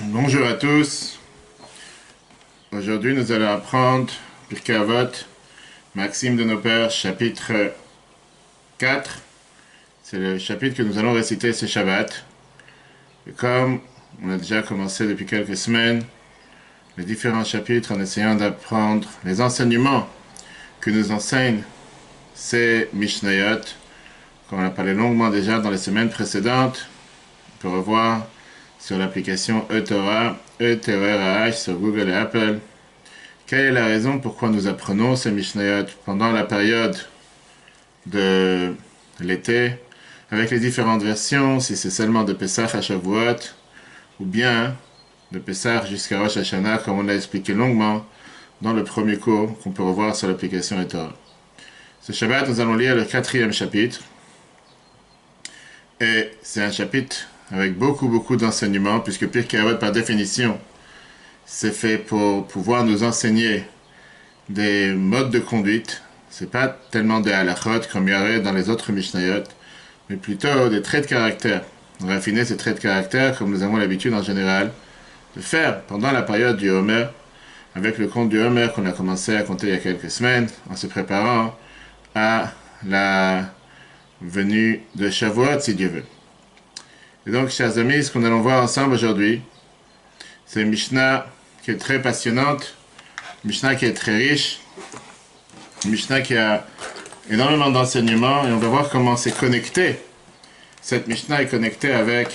Bonjour à tous. Aujourd'hui, nous allons apprendre Pirkei Avot, Maxime de nos Pères, chapitre 4. C'est le chapitre que nous allons réciter ce Shabbat. Et comme on a déjà commencé depuis quelques semaines, les différents chapitres en essayant d'apprendre les enseignements que nous enseignent ces Mishnayot, comme on a parlé longuement déjà dans les semaines précédentes, on peut revoir sur l'application eTorah, eTorah sur Google et Apple. Quelle est la raison pourquoi nous apprenons ces Mishnayot pendant la période de l'été, avec les différentes versions, si c'est seulement de Pesach à Shavuot, ou bien de Pesach jusqu'à Rosh Hashanah, comme on l'a expliqué longuement dans le premier cours qu'on peut revoir sur l'application eTorah. Ce Shabbat, nous allons lire le 4e chapitre, et c'est un chapitre avec beaucoup d'enseignements, puisque Pirkei Avot, par définition, c'est fait pour pouvoir nous enseigner des modes de conduite. C'est pas tellement des halachot comme il y aurait dans les autres Mishnayot, mais plutôt des traits de caractère. On va affiner ces traits de caractère, comme nous avons l'habitude en général de faire pendant la période du Homer, avec le conte du Homer qu'on a commencé à compter il y a quelques semaines, en se préparant à la venue de Shavuot, si Dieu veut. Et donc, chers amis, ce qu'on allons voir ensemble aujourd'hui, c'est une Mishnah qui est très passionnante, une Mishnah qui est très riche, une Mishnah qui a énormément d'enseignements, et on va voir comment c'est connecté. Cette Mishnah est connectée avec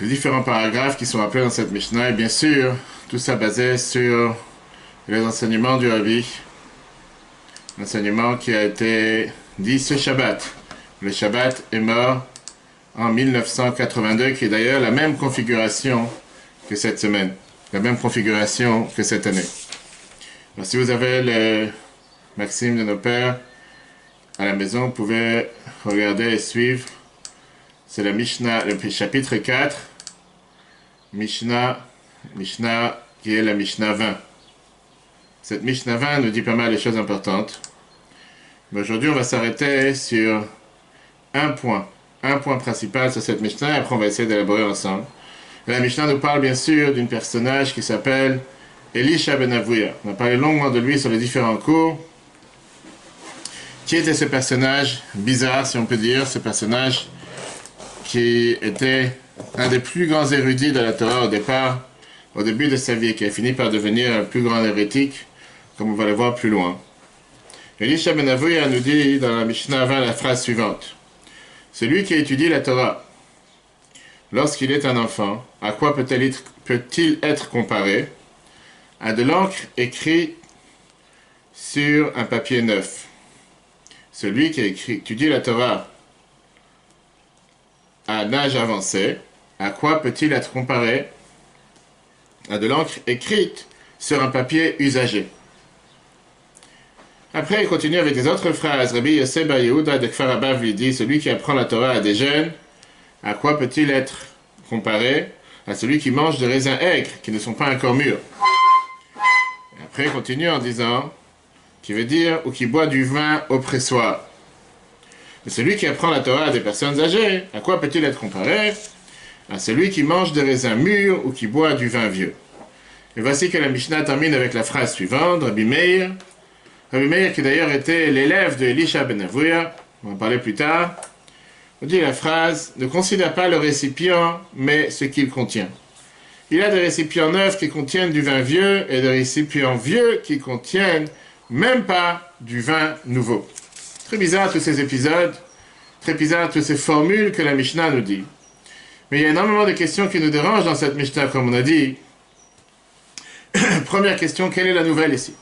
les différents paragraphes qui sont appelés dans cette Mishnah, et bien sûr, tout ça basé sur les enseignements du Rabbi, l'enseignement qui a été dit ce Shabbat. Le Shabbat est mort en 1982, qui est d'ailleurs la même configuration que cette semaine, la même configuration que cette année. Alors, si vous avez le Maxime de nos Pères à la maison, vous pouvez regarder et suivre. C'est la Mishnah, le chapitre 4, Mishnah qui est la Mishnah 20. Cette Mishnah 20 nous dit pas mal de choses importantes. Mais aujourd'hui, on va s'arrêter sur un point principal sur cette Mishnah, et après on va essayer d'élaborer ensemble. Et la Mishnah nous parle bien sûr d'un personnage qui s'appelle Elisha ben Avuya. On a parlé longuement de lui sur les différents cours. Qui était ce personnage bizarre, si on peut dire, ce personnage qui était un des plus grands érudits de la Torah au début de sa vie, qui a fini par devenir un plus grand hérétique, comme on va le voir plus loin. Elisha ben Avuya nous dit dans la Mishnah 20 la phrase suivante. Celui qui étudie la Torah, lorsqu'il est un enfant, à quoi peut-il être comparé? À de l'encre écrite sur un papier neuf. Celui qui étudie la Torah à un âge avancé, à quoi peut-il être comparé? À de l'encre écrite sur un papier usagé. Après, il continue avec des autres phrases. Rabbi Yosef bar Yehuda de Kfar Abav lui dit, celui qui apprend la Torah à des jeunes, à quoi peut-il être comparé? À celui qui mange des raisins aigres, qui ne sont pas encore mûrs. Et après, il continue en disant, qui veut dire, ou qui boit du vin au pressoir. Et celui qui apprend la Torah à des personnes âgées, à quoi peut-il être comparé? À celui qui mange des raisins mûrs ou qui boit du vin vieux. Et voici que la Mishnah termine avec la phrase suivante, Rabbi Meir, qui d'ailleurs était l'élève de Elisha ben Avuya, on va en parler plus tard, on dit la phrase « Ne considère pas le récipient, mais ce qu'il contient ». Il y a des récipients neufs qui contiennent du vin vieux et des récipients vieux qui contiennent même pas du vin nouveau. Très bizarre tous ces épisodes, très bizarre toutes ces formules que la Mishnah nous dit. Mais il y a énormément de questions qui nous dérangent dans cette Mishnah, comme on a dit. Première question, quelle est la nouvelle ici?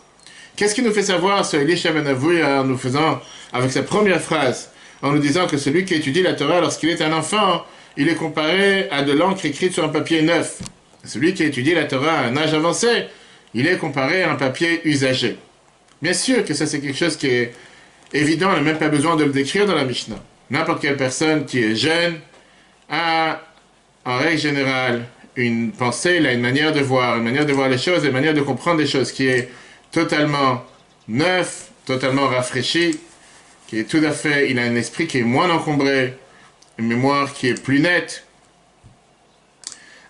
Qu'est-ce qui nous fait savoir ce Elisha ben Avuya en nous faisant, avec sa première phrase, en nous disant que celui qui étudie la Torah lorsqu'il est un enfant, il est comparé à de l'encre écrite sur un papier neuf. Celui qui étudie la Torah à un âge avancé, il est comparé à un papier usagé. Bien sûr que ça c'est quelque chose qui est évident, on n'a même pas besoin de le décrire dans la Mishnah. N'importe quelle personne qui est jeune a, en règle générale, une pensée, il a une manière de voir les choses, une manière de comprendre les choses qui est totalement neuf, totalement rafraîchi, qui est tout à fait, il a un esprit qui est moins encombré, une mémoire qui est plus nette.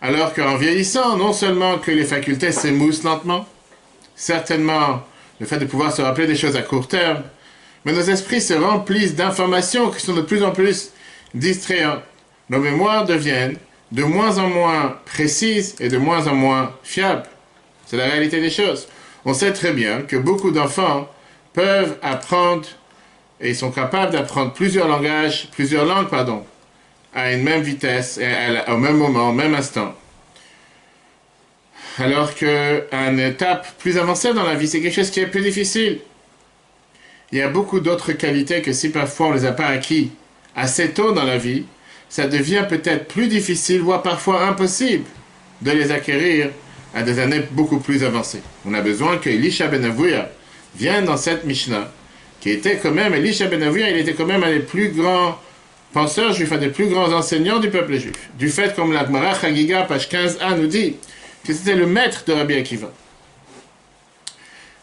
Alors qu'en vieillissant, non seulement que les facultés s'émoussent lentement, certainement le fait de pouvoir se rappeler des choses à court terme, mais nos esprits se remplissent d'informations qui sont de plus en plus distrayantes. Nos mémoires deviennent de moins en moins précises et de moins en moins fiables. C'est la réalité des choses. On sait très bien que beaucoup d'enfants peuvent apprendre et ils sont capables d'apprendre plusieurs langues, à une même vitesse, au même moment, au même instant. Alors qu'à une étape plus avancée dans la vie, c'est quelque chose qui est plus difficile. Il y a beaucoup d'autres qualités que si parfois on ne les a pas acquis assez tôt dans la vie, ça devient peut-être plus difficile, voire parfois impossible, de les acquérir à des années beaucoup plus avancées. On a besoin que Elisha ben Avuya vienne dans cette Mishnah, qui était quand même, Elisha ben Avuya, il était quand même un des plus grands penseurs juifs, un des plus grands enseignants du peuple juif. Du fait, comme la Gemara Chagiga, page 15a, nous dit, que c'était le maître de Rabbi Akiva.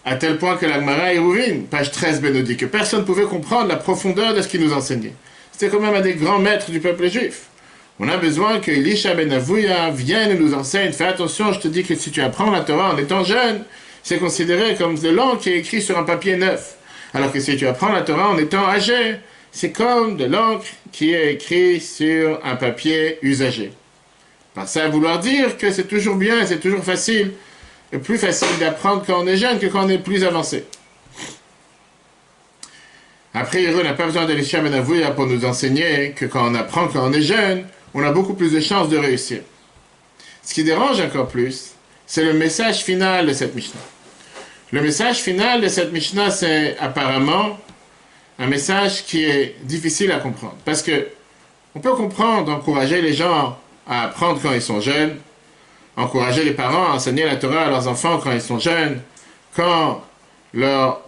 À tel point que la Gemara Eruvin, page 13b, nous dit que personne ne pouvait comprendre la profondeur de ce qu'il nous enseignait. C'était quand même un des grands maîtres du peuple juif. On a besoin que Elisha ben Avuya vienne et nous enseigne. Fais attention, je te dis que si tu apprends la Torah en étant jeune, c'est considéré comme de l'encre qui est écrite sur un papier neuf. Alors que si tu apprends la Torah en étant âgé, c'est comme de l'encre qui est écrite sur un papier usagé. Par ça, à vouloir dire que c'est toujours bien, c'est toujours facile, et plus facile d'apprendre quand on est jeune que quand on est plus avancé. Après, on n'a pas besoin d'Elisha ben Avuya pour nous enseigner que quand on apprend quand on est jeune, on a beaucoup plus de chances de réussir. Ce qui dérange encore plus, c'est le message final de cette Mishnah. Le message final de cette Mishnah, c'est apparemment un message qui est difficile à comprendre. Parce que on peut comprendre, encourager les gens à apprendre quand ils sont jeunes, encourager les parents à enseigner la Torah à leurs enfants quand ils sont jeunes, quand leur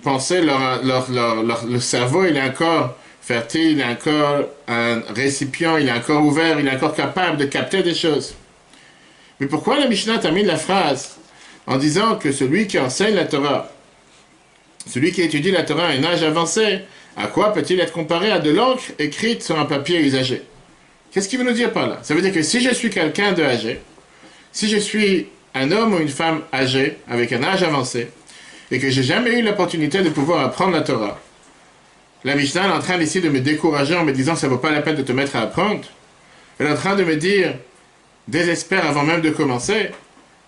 pensée, le cerveau, il est encore fertile, il est encore un récipient, il est encore ouvert, il est encore capable de capter des choses. Mais pourquoi la Mishnah termine la phrase en disant que celui qui enseigne la Torah, celui qui étudie la Torah à un âge avancé, à quoi peut-il être comparé à de l'encre écrite sur un papier usagé? Qu'est-ce qu'il veut nous dire par là? Ça veut dire que si je suis quelqu'un de âgé, si je suis un homme ou une femme âgée, avec un âge avancé, et que j'ai jamais eu l'opportunité de pouvoir apprendre la Torah, la Mishnah est en train d'essayer de me décourager en me disant ça ne vaut pas la peine de te mettre à apprendre. Elle est en train de me dire, désespère avant même de commencer,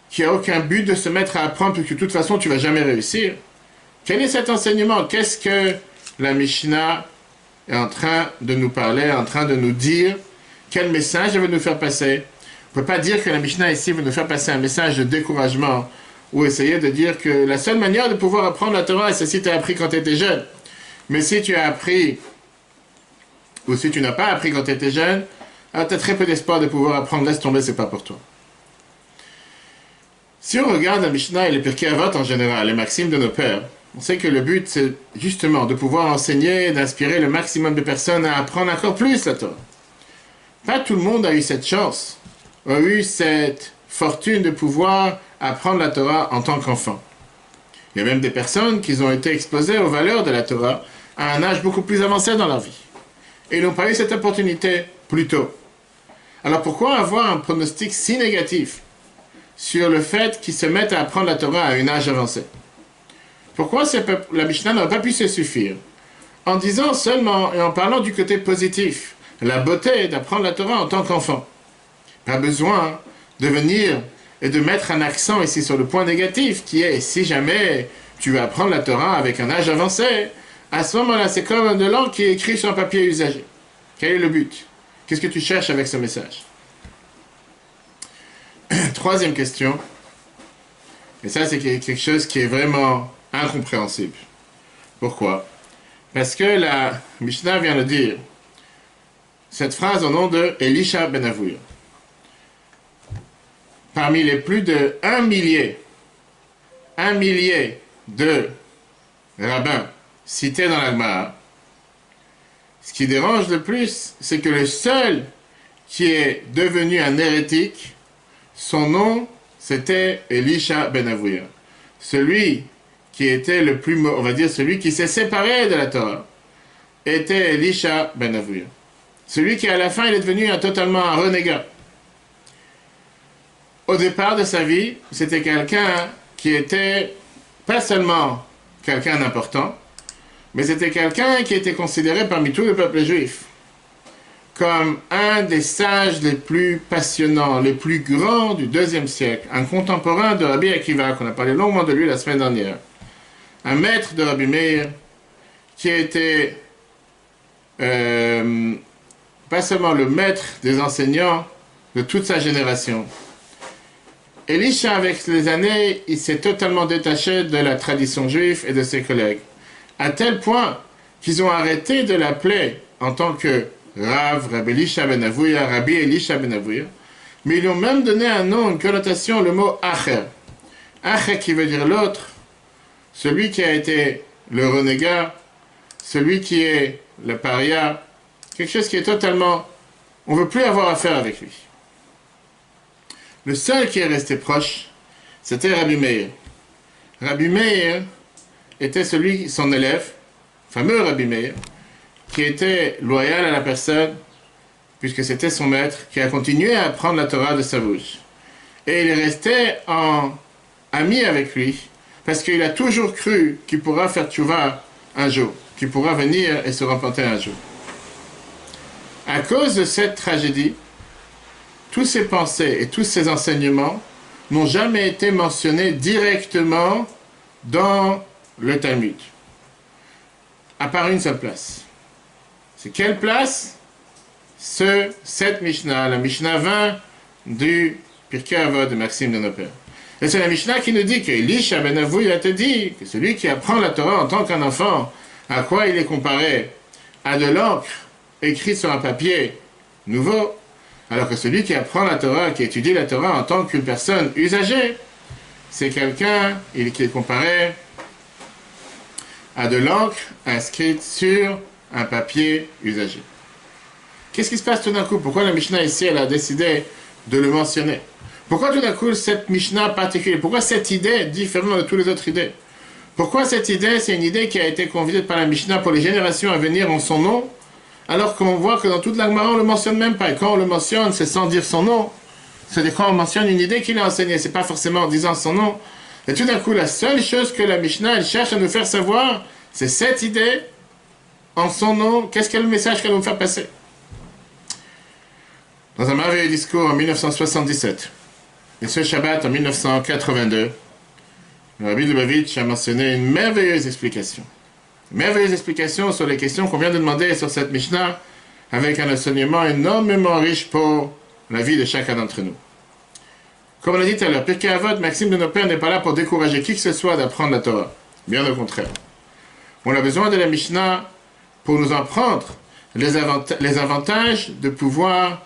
qu'il n'y a aucun but de se mettre à apprendre parce que de toute façon tu ne vas jamais réussir. Quel est cet enseignement? Qu'est-ce que la Mishnah est en train de nous parler, en train de nous dire? Quel message elle veut nous faire passer? On ne peut pas dire que la Mishnah ici veut nous faire passer un message de découragement ou essayer de dire que la seule manière de pouvoir apprendre la Torah, c'est si tu as appris quand tu étais jeune. Mais si tu as appris, ou si tu n'as pas appris quand tu étais jeune, tu as très peu d'espoir de pouvoir apprendre, laisse tomber, c'est pas pour toi. Si on regarde la Mishnah et les Pirkei Avot en général, les maximes de nos pères, on sait que le but, c'est justement de pouvoir enseigner, d'inspirer le maximum de personnes à apprendre encore plus la Torah. Pas tout le monde a eu cette chance, a eu cette fortune de pouvoir apprendre la Torah en tant qu'enfant. Il y a même des personnes qui ont été exposées aux valeurs de la Torah à un âge beaucoup plus avancé dans leur vie. Et ils n'ont pas eu cette opportunité plus tôt. Alors pourquoi avoir un pronostic si négatif sur le fait qu'ils se mettent à apprendre la Torah à un âge avancé? Pourquoi la Mishnah n'aurait pas pu se suffire en disant seulement et en parlant du côté positif, la beauté d'apprendre la Torah en tant qu'enfant? Pas besoin de venir et de mettre un accent ici sur le point négatif qui est si jamais tu vas apprendre la Torah avec un âge avancé, à ce moment-là c'est comme de l'encre qui est écrit sur un papier usagé. Quel est le but? Qu'est-ce que tu cherches avec ce message? Troisième question, et ça c'est quelque chose qui est vraiment incompréhensible. Pourquoi? Parce que la Mishnah vient de dire cette phrase au nom de Elisha ben Avuya. Parmi les plus de 1 millier de rabbins cités dans la Gemara, ce qui dérange le plus, c'est que le seul qui est devenu un hérétique, son nom, c'était Elisha ben Avuya. Celui qui était le plus, on va dire, celui qui s'est séparé de la Torah, était Elisha ben Avuya. Celui qui, à la fin, il est devenu totalement un renégat. au départ de sa vie, c'était quelqu'un qui était pas seulement quelqu'un d'important, mais c'était quelqu'un qui était considéré parmi tout le peuple juif comme un des sages les plus passionnants, les plus grands du IIe siècle, un contemporain de Rabbi Akiva, qu'on a parlé longuement de lui la semaine dernière, un maître de Rabbi Meir, qui était pas seulement le maître des enseignants de toute sa génération. Elisha, avec les années, il s'est totalement détaché de la tradition juive et de ses collègues, à tel point qu'ils ont arrêté de l'appeler en tant que Rav, Rabbi Elisha ben Avouya, Rabbi Elisha ben Avouya, mais ils lui ont même donné un nom, une connotation, le mot Acher. Acher qui veut dire l'autre, celui qui a été le renégat, celui qui est le paria, quelque chose qui est totalement... On ne veut plus avoir affaire avec lui. Le seul qui est resté proche, c'était Rabbi Meir. Rabbi Meir était son élève, fameux Rabbi Meir, qui était loyal à la personne, puisque c'était son maître, qui a continué à apprendre la Torah de sa bouche. Et il est resté ami avec lui, parce qu'il a toujours cru qu'il pourra faire tchouva un jour, qu'il pourra venir et se repentir un jour. À cause de cette tragédie, tous ses pensées et tous ses enseignements n'ont jamais été mentionnés directement dans le Talmud, à part une seule place. C'est quelle place? Cette Mishnah, la Mishnah 20 du Pirkei Avot de Maxime de nos pères. Et c'est la Mishnah qui nous dit que Elisha ben Avouya a te dit que celui qui apprend la Torah en tant qu'un enfant, à quoi il est comparé? À de l'encre écrite sur un papier nouveau, alors que celui qui apprend la Torah, qui étudie la Torah en tant qu'une personne usagée, c'est quelqu'un qui est comparé à de l'encre inscrite sur un papier usagé. Qu'est-ce qui se passe tout d'un coup? Pourquoi la Mishnah ici, elle a décidé de le mentionner? Pourquoi tout d'un coup cette Mishnah particulière? Pourquoi cette idée est différente de toutes les autres idées? Pourquoi cette idée, c'est une idée qui a été conviée par la Mishnah pour les générations à venir en son nom, alors qu'on voit que dans toute la Gemara, on ne le mentionne même pas. Et quand on le mentionne, c'est sans dire son nom. C'est quand on mentionne une idée qu'il a enseignée, c'est pas forcément en disant son nom. Et tout d'un coup, la seule chose que la Mishnah, elle cherche à nous faire savoir, c'est cette idée, en son nom, qu'est-ce qu'est le message qu'elle va nous faire passer? Dans un merveilleux discours en 1977, et ce Shabbat en 1982, le Rabbi Lubavitch a mentionné une merveilleuse explication. Une merveilleuse explication sur les questions qu'on vient de demander sur cette Mishnah, avec un enseignement énormément riche pour la vie de chacun d'entre nous. Comme on a dit tout à l'heure, Pirkei Avot, Maxime de nos pères n'est pas là pour décourager qui que ce soit d'apprendre la Torah. Bien au contraire. On a besoin de la Mishnah pour nous apprendre les avantages de pouvoir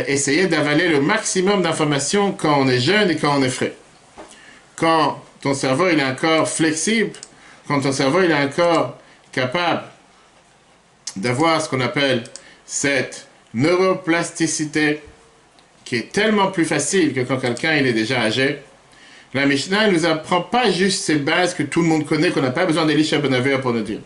essayer d'avaler le maximum d'informations quand on est jeune et quand on est frais. Quand ton cerveau il est encore flexible, quand ton cerveau il est encore capable d'avoir ce qu'on appelle cette neuroplasticité qui est tellement plus facile que quand quelqu'un il est déjà âgé, la Mishnah ne nous apprend pas juste ces bases que tout le monde connaît, qu'on n'a pas besoin d'Elisha ben Avouya pour nous dire.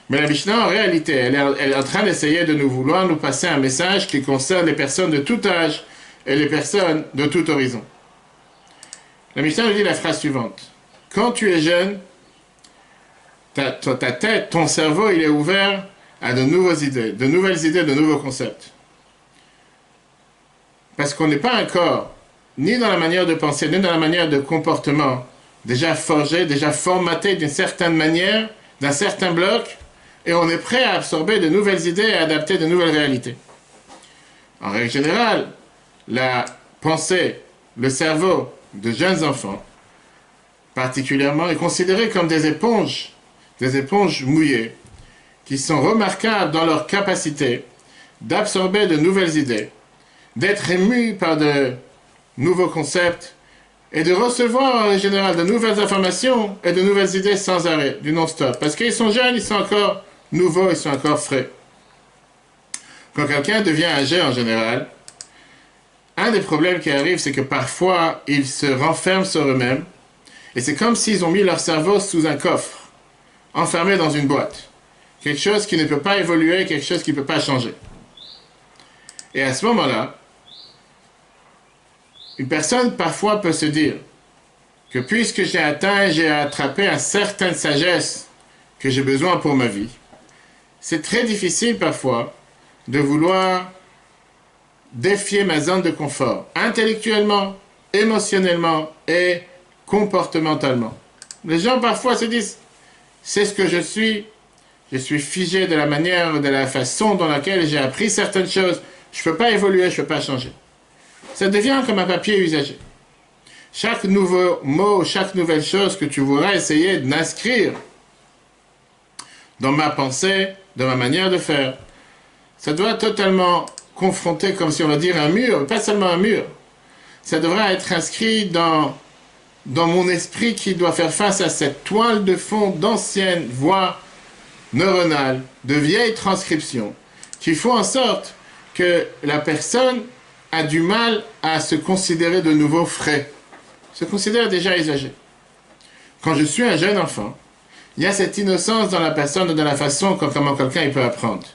Mais la Mishnah, en réalité, elle est en train d'essayer de nous passer un message qui concerne les personnes de tout âge et les personnes de tout horizon. La Mishnah nous dit la phrase suivante. Quand tu es jeune, ta tête, ton cerveau, il est ouvert à de nouvelles idées, de nouveaux concepts. Parce qu'on n'est pas encore, ni dans la manière de penser, ni dans la manière de comportement, déjà forgé, déjà formaté d'une certaine manière, d'un certain bloc, et on est prêt à absorber de nouvelles idées et à adapter de nouvelles réalités. En règle générale, la pensée, le cerveau de jeunes enfants, particulièrement, est considéré comme des éponges mouillées, qui sont remarquables dans leur capacité d'absorber de nouvelles idées, d'être émus par de nouveaux concepts, et de recevoir en général de nouvelles informations et de nouvelles idées sans arrêt, du non-stop. Parce qu'ils sont jeunes, ils sont encore nouveaux, ils sont encore frais. Quand quelqu'un devient âgé en général, un des problèmes qui arrive, c'est que parfois, ils se renferment sur eux-mêmes, et c'est comme s'ils ont mis leur cerveau sous un coffre, enfermé dans une boîte. Quelque chose qui ne peut pas évoluer, quelque chose qui ne peut pas changer. Et à ce moment-là, Une personne parfois peut se dire que puisque j'ai attrapé une certaine sagesse que j'ai besoin pour ma vie, c'est très difficile parfois de vouloir défier ma zone de confort, intellectuellement, émotionnellement et comportementalement. Les gens parfois se disent, c'est ce que je suis figé de la manière, de la façon dans laquelle j'ai appris certaines choses, je ne peux pas évoluer, je ne peux pas changer. Ça devient comme un papier usagé. Chaque nouveau mot, chaque nouvelle chose que tu voudrais essayer d'inscrire dans ma pensée, dans ma manière de faire, ça doit totalement confronter, comme si on va dire, un mur, pas seulement un mur. Ça devrait être inscrit dans mon esprit qui doit faire face à cette toile de fond d'anciennes voies neuronales, de vieilles transcriptions, qui font en sorte que la personne a du mal à se considérer de nouveau frais, se considère déjà usagé. Quand je suis un jeune enfant, il y a cette innocence dans la personne, dans la façon comment quelqu'un il peut apprendre.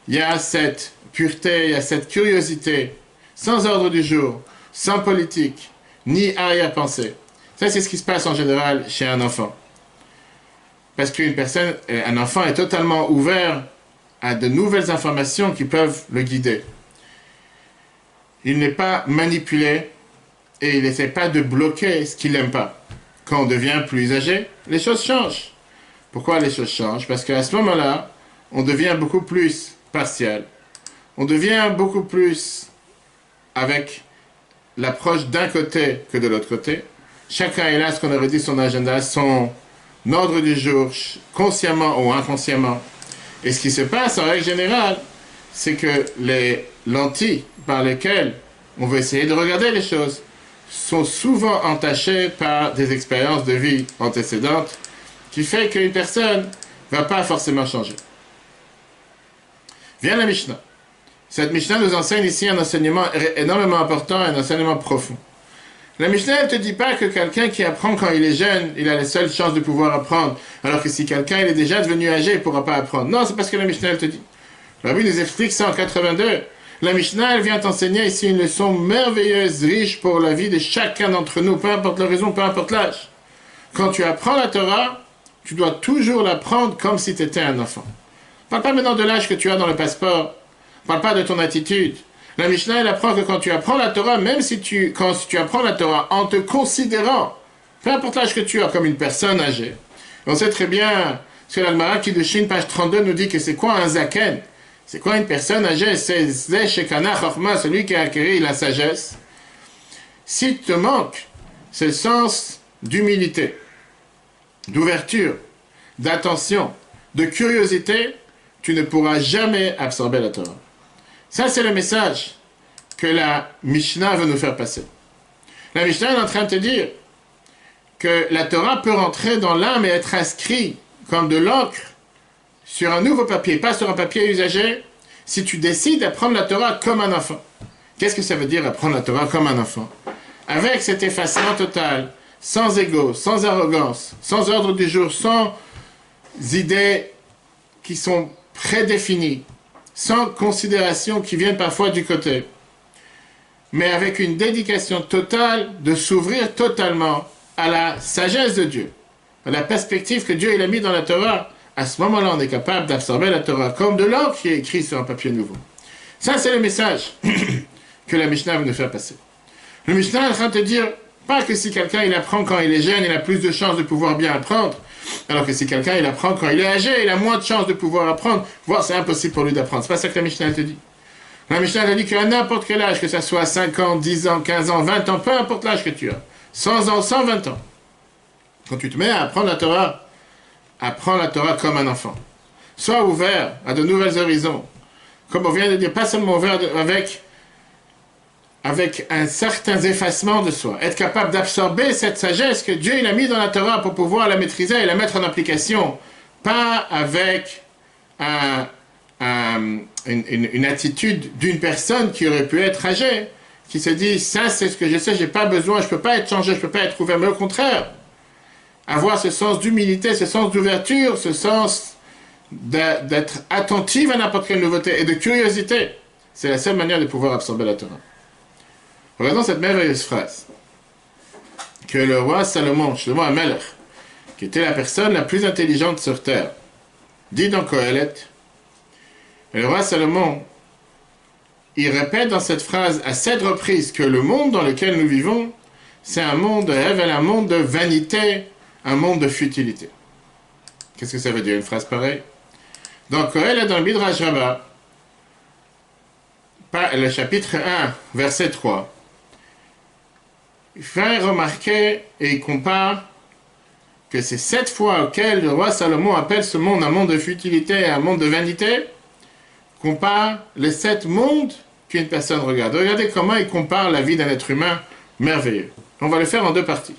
Il y a cette pureté, il y a cette curiosité, sans ordre du jour, sans politique, ni arrière-pensée. Ça, c'est ce qui se passe en général chez un enfant. Parce un enfant est totalement ouvert à de nouvelles informations qui peuvent le guider. Il n'est pas manipulé et il n'essaie pas de bloquer ce qu'il n'aime pas. Quand on devient plus âgé, les choses changent. Pourquoi les choses changent? Parce qu'à ce moment-là, on devient beaucoup plus partiel. On devient beaucoup plus avec l'approche d'un côté que de l'autre côté. Chacun est là, ce qu'on aurait dit, son agenda, son ordre du jour, consciemment ou inconsciemment. Et ce qui se passe en règle générale, c'est que les lentilles par lesquelles on veut essayer de regarder les choses sont souvent entachées par des expériences de vie antécédentes qui fait qu'une personne ne va pas forcément changer. Vient la Mishnah. Cette Mishnah nous enseigne ici un enseignement énormément important, un enseignement profond. La Mishnah ne te dit pas que quelqu'un qui apprend quand il est jeune, il a les seules chances de pouvoir apprendre, alors que si quelqu'un il est déjà devenu âgé, il ne pourra pas apprendre. Non, c'est parce que la Mishnah elle te dit. La Bible nous explique ça en 82. La Mishnah elle vient t'enseigner ici une leçon merveilleuse, riche pour la vie de chacun d'entre nous, peu importe la raison, peu importe l'âge. Quand tu apprends la Torah, tu dois toujours l'apprendre comme si tu étais un enfant. Ne parle pas maintenant de l'âge que tu as dans le passeport. Ne parle pas de ton attitude. La Mishnah, elle apprend que quand tu apprends la Torah, même si tu apprends la Torah en te considérant, peu importe l'âge que tu as, comme une personne âgée. On sait très bien, ce que l'Agmara qui de Chine, page 32, nous dit que c'est quoi un zaken? C'est quoi une personne âgée? C'est Shekana Chachma, celui qui a acquis la sagesse. S'il te manque ce sens d'humilité, d'ouverture, d'attention, de curiosité, tu ne pourras jamais absorber la Torah. Ça, c'est le message que la Mishnah veut nous faire passer. La Mishnah est en train de te dire que la Torah peut rentrer dans l'âme et être inscrite comme de l'encre sur un nouveau papier, pas sur un papier usagé, si tu décides d'apprendre la Torah comme un enfant. Qu'est-ce que ça veut dire apprendre la Torah comme un enfant? Avec cet effacement total, sans ego, sans arrogance, sans ordre du jour, sans idées qui sont prédéfinies, sans considération qui viennent parfois du côté, mais avec une dédication totale de s'ouvrir totalement à la sagesse de Dieu, à la perspective que Dieu il a mis dans la Torah. À ce moment-là, on est capable d'absorber la Torah comme de l'encre qui est écrite sur un papier nouveau. Ça, c'est le message que la Mishnah veut nous faire passer. Le Mishnah est en train de te dire, pas que si quelqu'un il apprend quand il est jeune, il a plus de chances de pouvoir bien apprendre, alors que si quelqu'un il apprend quand il est âgé, il a moins de chances de pouvoir apprendre, voire c'est impossible pour lui d'apprendre. C'est pas ça que la Mishnah te dit. La Mishnah te dit qu'à n'importe quel âge, que ce soit 5 ans, 10 ans, 15 ans, 20 ans, peu importe l'âge que tu as, 100 ans, 120 ans, quand tu te mets à apprendre la Torah, apprends la Torah comme un enfant. Sois ouvert à de nouvelles horizons. Comme on vient de dire, pas seulement ouvert avec un certain effacement de soi. Être capable d'absorber cette sagesse que Dieu il a mis dans la Torah pour pouvoir la maîtriser et la mettre en application. Pas avec une attitude d'une personne qui aurait pu être âgée, qui se dit, ça c'est ce que je sais, j'ai pas besoin, je peux pas être changé, je peux pas être ouvert, mais au contraire, avoir ce sens d'humilité, ce sens d'ouverture, ce sens d'être attentive à n'importe quelle nouveauté et de curiosité. C'est la seule manière de pouvoir absorber la Torah. Regardons cette merveilleuse phrase que le roi Salomon, Shlomo HaMelech, qui était la personne la plus intelligente sur terre, dit dans Kohelet. Le roi Salomon, il répète dans cette phrase à 7 reprises que le monde dans lequel nous vivons, c'est un monde de rêve, un monde de vanité, un monde de futilité. Qu'est-ce que ça veut dire une phrase pareille? Dans Kohelet, dans le Midrash Rabbah, le chapitre 1, verset 3, il fait remarquer et il compare que ces 7 fois auxquelles le roi Salomon appelle ce monde un monde de futilité et un monde de vanité, compare les 7 mondes qu'une personne regarde. Regardez comment il compare la vie d'un être humain merveilleux. On va le faire en 2 parties.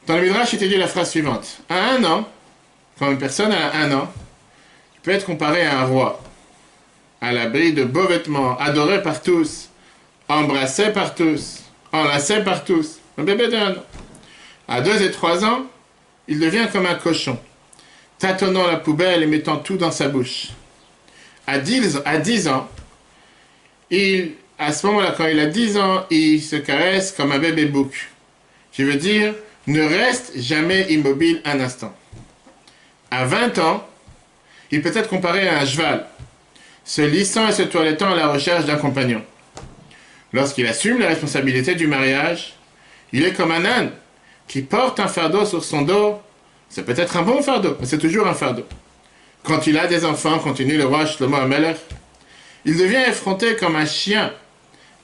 Dans le Midrash, il était dit la phrase suivante. À 1 an, quand une personne a 1 an, il peut être comparé à un roi, à l'abri de beaux vêtements, adoré par tous, embrassé par tous, enlacé par tous. Un bébé d'1 an. À 2 et 3 ans, il devient comme un cochon, tâtonnant la poubelle et mettant tout dans sa bouche. À 10 ans, à ce moment-là, quand il a 10 ans, il se caresse comme un bébé bouc. Je veux dire, ne reste jamais immobile un instant. À 20 ans, il peut être comparé à un cheval, se lissant et se toilettant à la recherche d'un compagnon. Lorsqu'il assume la responsabilité du mariage, il est comme un âne qui porte un fardeau sur son dos. C'est peut-être un bon fardeau, mais c'est toujours un fardeau. Quand il a des enfants, continue le roi Shlomo HaMelech, il devient effronté comme un chien,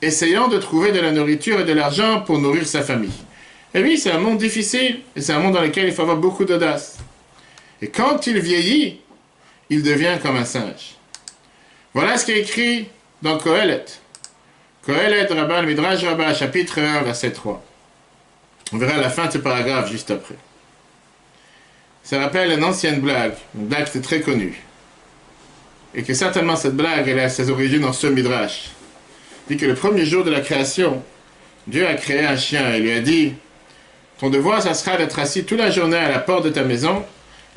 essayant de trouver de la nourriture et de l'argent pour nourrir sa famille. Et oui, c'est un monde difficile, et c'est un monde dans lequel il faut avoir beaucoup d'audace. Et quand il vieillit, il devient comme un singe. Voilà ce qui est écrit dans Kohelet. Kohelet, Rabbah, le Midrash Rabbah, chapitre 1, verset 3. On verra la fin de ce paragraphe juste après. Ça rappelle une ancienne blague qui est très connue. Et que certainement cette blague, elle a ses origines dans ce Midrash. Il dit que le premier jour de la création, Dieu a créé un chien et lui a dit « Ton devoir, ça sera d'être assis toute la journée à la porte de ta maison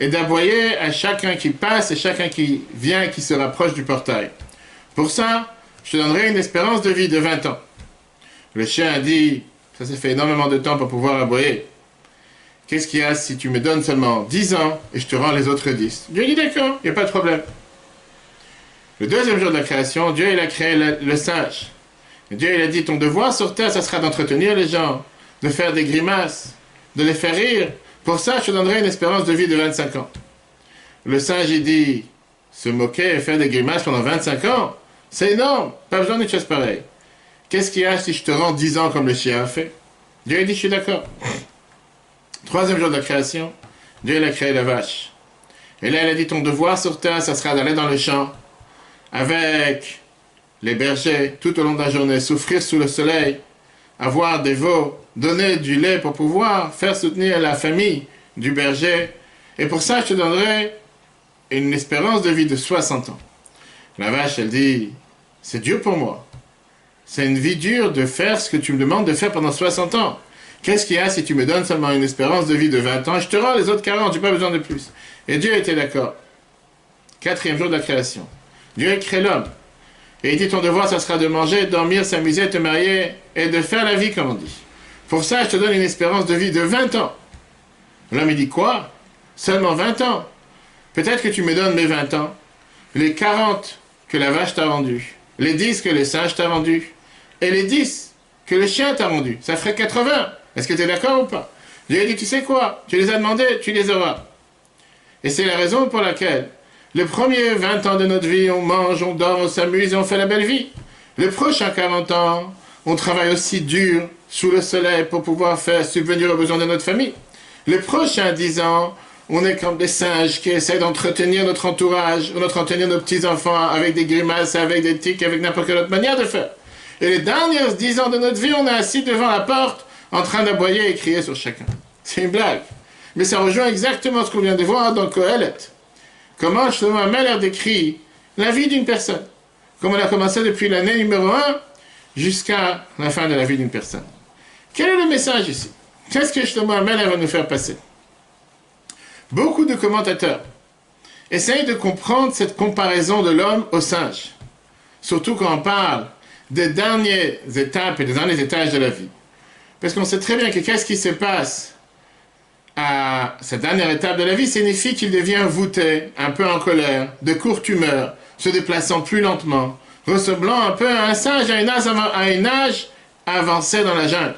et d'aboyer à chacun qui passe et chacun qui vient et qui se rapproche du portail. Pour ça, je te donnerai une espérance de vie de 20 ans. » Le chien a dit « Ça s'est fait énormément de temps pour pouvoir aboyer. Qu'est-ce qu'il y a si tu me donnes seulement 10 ans et je te rends les autres 10 ?» Dieu dit « D'accord, il n'y a pas de problème. » Le deuxième jour de la création, Dieu il a créé le singe. Et Dieu il a dit, ton devoir sur terre, ça sera d'entretenir les gens, de faire des grimaces, de les faire rire. Pour ça, je te donnerai une espérance de vie de 25 ans. Le singe, il dit, se moquer et faire des grimaces pendant 25 ans, c'est énorme, pas besoin d'une chose pareille. Qu'est-ce qu'il y a si je te rends 10 ans comme le chien a fait? Dieu il dit, je suis d'accord. Troisième jour de la création, Dieu il a créé la vache. Et là, il a dit, ton devoir sur terre, ça sera d'aller dans le champ, avec les bergers tout au long de la journée, souffrir sous le soleil, avoir des veaux, donner du lait pour pouvoir faire soutenir la famille du berger. Et pour ça, je te donnerai une espérance de vie de 60 ans. La vache, elle dit, c'est dur pour moi. C'est une vie dure de faire ce que tu me demandes de faire pendant 60 ans. Qu'est-ce qu'il y a si tu me donnes seulement une espérance de vie de 20 ans? Je te rends les autres 40, tu n'as pas besoin de plus. Et Dieu était d'accord. Quatrième jour de la création. Dieu a créé l'homme. Et il dit, ton devoir, ça sera de manger, de dormir, s'amuser, te marier et de faire la vie, comme on dit. Pour ça, je te donne une espérance de vie de 20 ans. L'homme, il dit, quoi? Seulement 20 ans? Peut-être que tu me donnes mes 20 ans, les 40 que la vache t'a rendu, les 10 que le singe t'a rendu, et les 10 que le chien t'a rendu. Ça ferait 80. Est-ce que tu es d'accord ou pas? Dieu a dit, tu sais quoi? Tu les as demandés, tu les auras. Et c'est la raison pour laquelle les premiers 20 ans de notre vie, on mange, on dort, on s'amuse et on fait la belle vie. Les prochains 40 ans, on travaille aussi dur sous le soleil pour pouvoir faire subvenir aux besoins de notre famille. Les prochains 10 ans, on est comme des singes qui essaient d'entretenir notre entourage, ou d'entretenir nos petits-enfants avec des grimaces, avec des tics, avec n'importe quelle autre manière de faire. Et les dernières 10 ans de notre vie, on est assis devant la porte en train d'aboyer et crier sur chacun. C'est une blague. Mais ça rejoint exactement ce qu'on vient de voir dans Kohelet. Comment Shlomo HaMelech décrit la vie d'une personne. Comme on a commencé depuis l'année numéro 1 jusqu'à la fin de la vie d'une personne. Quel est le message ici? Qu'est-ce que Shlomo HaMelech va nous faire passer? Beaucoup de commentateurs essayent de comprendre cette comparaison de l'homme au singe. Surtout quand on parle des dernières étapes et des derniers étages de la vie. Parce qu'on sait très bien que qu'est-ce qui se passe à cette dernière étape de la vie signifie qu'il devient voûté, un peu en colère, de courte humeur, se déplaçant plus lentement, ressemblant un peu à un singe à un âge avancé dans la jungle.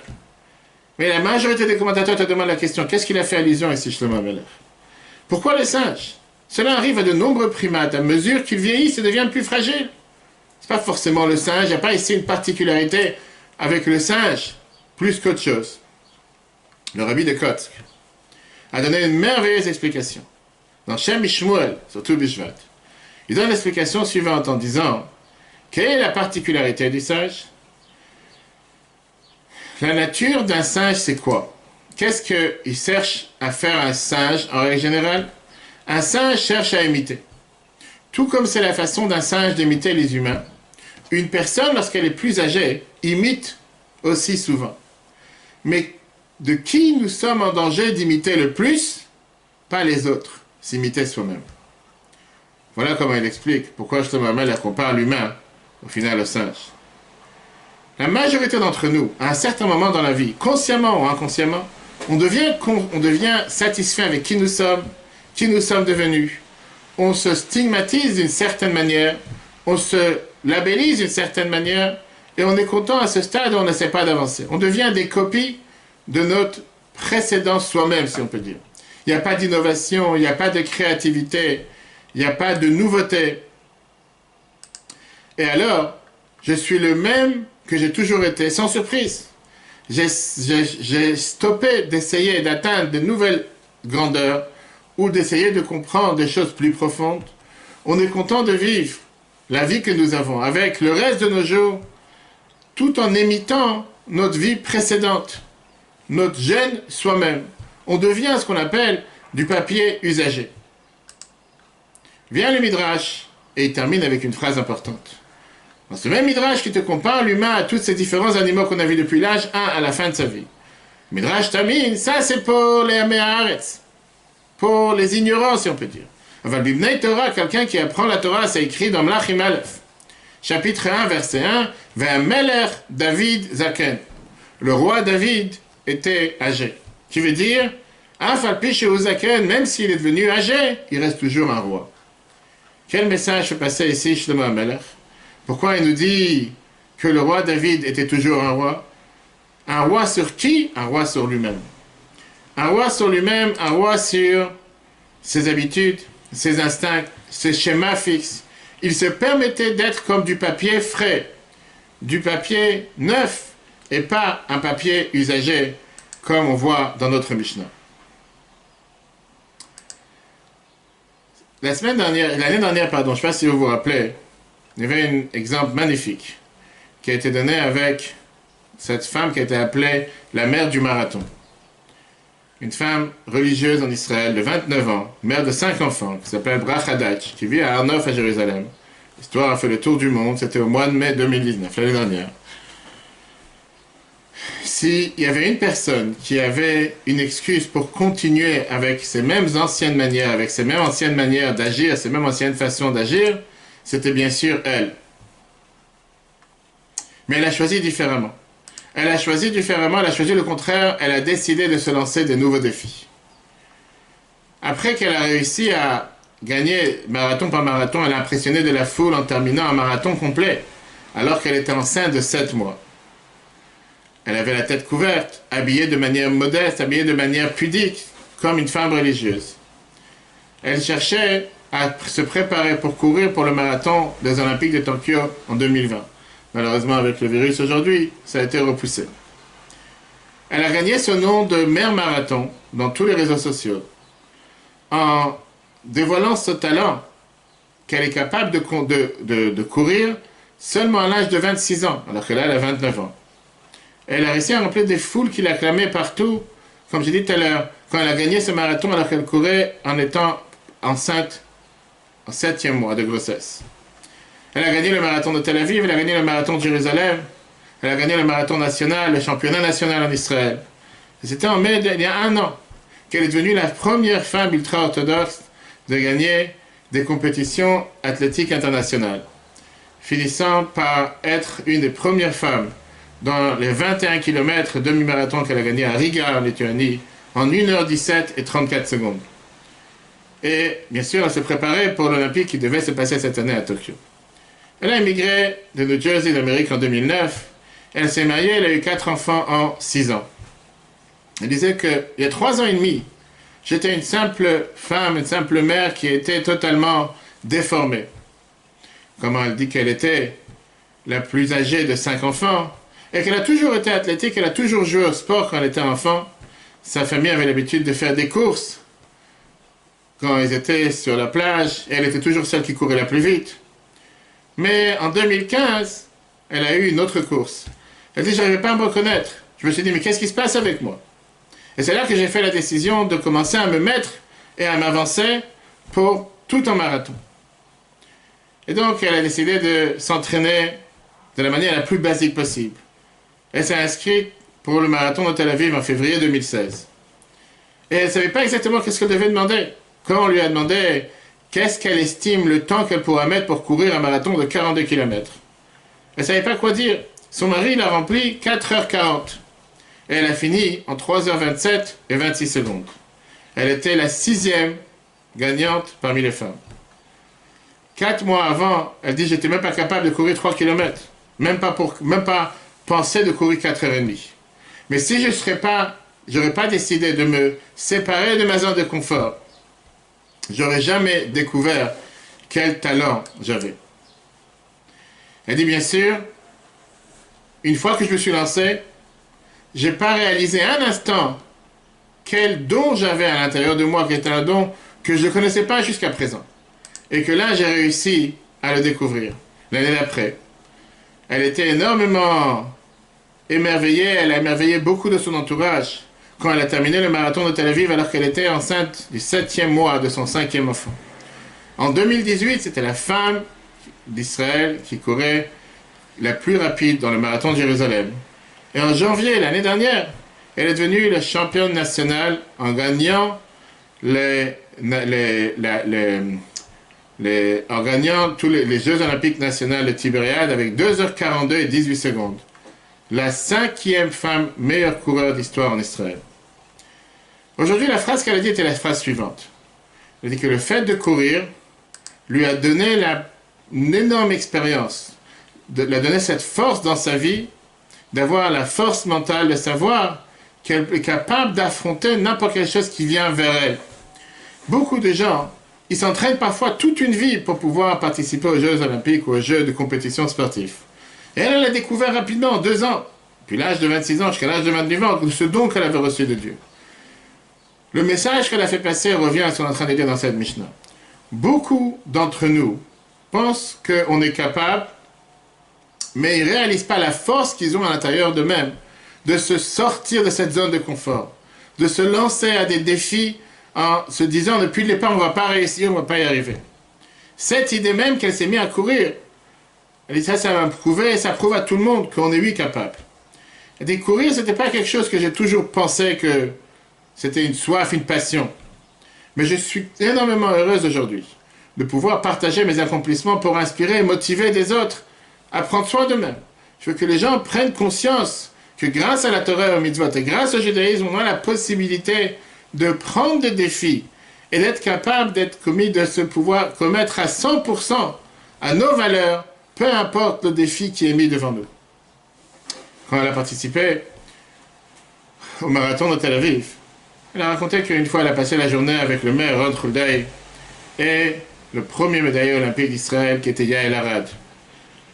Mais la majorité des commentateurs te demandent la question, qu'est-ce qu'il a fait allusion ici, Shlomo Amelech? Pourquoi les singes? Cela arrive à de nombreux primates, à mesure qu'ils vieillissent et deviennent plus fragiles. Ce n'est pas forcément le singe, il n'y a pas ici une particularité avec le singe, plus qu'autre chose. Le rabbi de Kotsk a donné une merveilleuse explication. Dans Shem Ishmuel, surtout Bishvat, il donne l'explication suivante en disant, quelle est la particularité du singe? La nature d'un singe, c'est quoi? Qu'est-ce qu'il cherche à faire un singe en règle générale? Un singe cherche à imiter. Tout comme c'est la façon d'un singe d'imiter les humains, une personne, lorsqu'elle est plus âgée, imite aussi souvent. Mais de qui nous sommes en danger d'imiter le plus? Pas les autres, s'imiter soi-même. Voilà comment il explique pourquoi Shlomo Amelech compare l'humain, au final, au singe. La majorité d'entre nous, à un certain moment dans la vie, consciemment ou inconsciemment, on devient satisfait avec qui nous sommes devenus. On se stigmatise d'une certaine manière, on se labellise d'une certaine manière, et on est content à ce stade où on n'essaie pas d'avancer. On devient des copies de notre précédent soi-même, si on peut dire. Il n'y a pas d'innovation, il n'y a pas de créativité, il n'y a pas de nouveauté. Et alors, je suis le même que j'ai toujours été, sans surprise. J'ai stoppé d'essayer d'atteindre de nouvelles grandeurs ou d'essayer de comprendre des choses plus profondes. On est content de vivre la vie que nous avons avec le reste de nos jours, tout en imitant notre vie précédente, notre jeune soi-même. On devient ce qu'on appelle du papier usagé. Vient le Midrash et il termine avec une phrase importante. Dans ce même Midrash qui te compare l'humain à tous ces différents animaux qu'on a vus depuis l'âge 1 à la fin de sa vie. Midrash termine, ça c'est pour les Améharetz, pour les ignorants si on peut dire. Aval Bibnei Torah, quelqu'un qui apprend la Torah, c'est écrit dans Mlachim Aleph, chapitre 1, verset 1, Ve'amelech David Zaken. Le roi David était âgé. Qui veut dire, Afal Pi Zaken, même s'il est devenu âgé, il reste toujours un roi. Quel message se passait ici, Shlomo Amelech? Pourquoi il nous dit que le roi David était toujours un roi? Un roi sur qui? Un roi sur lui-même. Un roi sur lui-même, un roi sur ses habitudes, ses instincts, ses schémas fixes. Il se permettait d'être comme du papier frais, du papier neuf, et pas un papier usagé, comme on voit dans notre Mishnah. L'année dernière, je ne sais pas si vous vous rappelez, il y avait un exemple magnifique qui a été donné avec cette femme qui a été appelée la mère du marathon. Une femme religieuse en Israël de 29 ans, mère de 5 enfants, qui s'appelle Brachadach, qui vit à Arnof à Jérusalem. L'histoire a fait le tour du monde, c'était au mois de mai 2019, l'année dernière. S'il y avait une personne qui avait une excuse pour continuer avec ses mêmes anciennes manières, avec ses mêmes anciennes manières d'agir, ses mêmes anciennes façons d'agir, c'était bien sûr elle. Mais elle a choisi différemment. Elle a choisi le contraire, elle a décidé de se lancer de nouveaux défis. Après qu'elle a réussi à gagner marathon par marathon, elle a impressionné de la foule en terminant un marathon complet, alors qu'elle était enceinte de 7 mois. Elle avait la tête couverte, habillée de manière modeste, habillée de manière pudique, comme une femme religieuse. Elle cherchait à se préparer pour courir pour le marathon des Olympiques de Tokyo en 2020. Malheureusement, avec le virus aujourd'hui, ça a été repoussé. Elle a gagné ce nom de mère marathon dans tous les réseaux sociaux, en dévoilant ce talent qu'elle est capable de courir seulement à l'âge de 26 ans, alors que là, elle a 29 ans. Elle a réussi à remplir des foules qui l'acclamaient partout, comme j'ai dit tout à l'heure, quand elle a gagné ce marathon alors qu'elle courait en étant enceinte en 7e mois de grossesse. Elle a gagné le marathon de Tel Aviv, elle a gagné le marathon de Jérusalem, elle a gagné le marathon national, le championnat national en Israël. C'était en mai, il y a 1 an, qu'elle est devenue la première femme ultra-orthodoxe de gagner des compétitions athlétiques internationales. finissant par être une des premières femmes dans les 21 km demi-marathon qu'elle a gagné à Riga, en Lituanie, en 1h17 et 34 secondes. Et bien sûr, elle s'est préparée pour l'Olympique qui devait se passer cette année à Tokyo. Elle a immigré de New Jersey d'Amérique en 2009. Elle s'est mariée, elle a eu 4 enfants en 6 ans. Elle disait qu'il y a 3 ans et demi, j'étais une simple femme, une simple mère qui était totalement déformée. Comment elle dit qu'elle était la plus âgée de 5 enfants et qu'elle a toujours été athlétique, elle a toujours joué au sport quand elle était enfant. Sa famille avait l'habitude de faire des courses quand ils étaient sur la plage et elle était toujours celle qui courait la plus vite. Mais en 2015, elle a eu une autre course. Elle dit, je n'arrivais pas à me reconnaître. Je me suis dit, mais qu'est-ce qui se passe avec moi? Et c'est là que j'ai fait la décision de commencer à me mettre et à m'avancer pour tout un marathon. Et donc, elle a décidé de s'entraîner de la manière la plus basique possible. Elle s'est inscrite pour le marathon de Tel Aviv en février 2016. Et elle ne savait pas exactement qu'est-ce qu'elle devait demander. Quand on lui a demandé qu'est-ce qu'elle estime le temps qu'elle pourra mettre pour courir un marathon de 42 km. Elle ne savait pas quoi dire. Son mari l'a rempli 4h40. Et elle a fini en 3h27 et 26 secondes. Elle était la 6e gagnante parmi les femmes. 4 mois avant, elle dit, j'étais même pas capable de courir 3 km. Même pas penser de courir 4h30. Mais si je n'aurais pas décidé de me séparer de ma zone de confort, j'aurais jamais découvert quel talent j'avais. Elle dit, bien sûr, une fois que je me suis lancé, je n'ai pas réalisé un instant quel don j'avais à l'intérieur de moi, qui était un don que je ne connaissais pas jusqu'à présent. Et que là, j'ai réussi à le découvrir. L'année d'après, elle était énormément émerveillée, elle a émerveillé beaucoup de son entourage quand elle a terminé le marathon de Tel Aviv alors qu'elle était enceinte du 7e mois de son 5e enfant. En 2018, c'était la femme d'Israël qui courait la plus rapide dans le marathon de Jérusalem. Et en janvier, l'année dernière, elle est devenue la championne nationale en gagnant en gagnant tous les Jeux Olympiques nationaux de Tibériade avec 2h42 et 18 secondes. La 5e femme meilleure coureur d'histoire en Israël. Aujourd'hui, la phrase qu'elle a dit était la phrase suivante. Elle a dit que le fait de courir lui a donné une énorme expérience, lui a donné cette force dans sa vie, d'avoir la force mentale, de savoir qu'elle est capable d'affronter n'importe quelle chose qui vient vers elle. Beaucoup de gens, ils s'entraînent parfois toute une vie pour pouvoir participer aux Jeux Olympiques ou aux Jeux de compétition sportive. Et elle l'a découvert rapidement, en 2 ans, depuis l'âge de 26 ans jusqu'à l'âge de 29 ans, ce don qu'elle avait reçu de Dieu. Le message qu'elle a fait passer revient à ce qu'on est en train de dire dans cette Mishnah. Beaucoup d'entre nous pensent qu'on est capable, mais ils ne réalisent pas la force qu'ils ont à l'intérieur d'eux-mêmes, de se sortir de cette zone de confort, de se lancer à des défis en se disant depuis le départ on ne va pas réussir, on ne va pas y arriver. Cette idée même qu'elle s'est mise à courir, elle dit ça va me prouver, ça prouve à tout le monde qu'on est lui capable. Elle dit courir, ce n'était pas quelque chose que j'ai toujours pensé que c'était une soif, une passion. Mais je suis énormément heureuse aujourd'hui de pouvoir partager mes accomplissements pour inspirer et motiver des autres à prendre soin d'eux-mêmes. Je veux que les gens prennent conscience que grâce à la Torah et au mitzvot et grâce au judaïsme, on a la possibilité de prendre des défis et d'être capable d'être commis, de se pouvoir commettre à 100% à nos valeurs, peu importe le défi qui est mis devant nous. Quand elle a participé au marathon de Tel Aviv, elle a raconté qu'une fois elle a passé la journée avec le maire Rod Hulday et le premier médaillé olympique d'Israël qui était Yael Arad.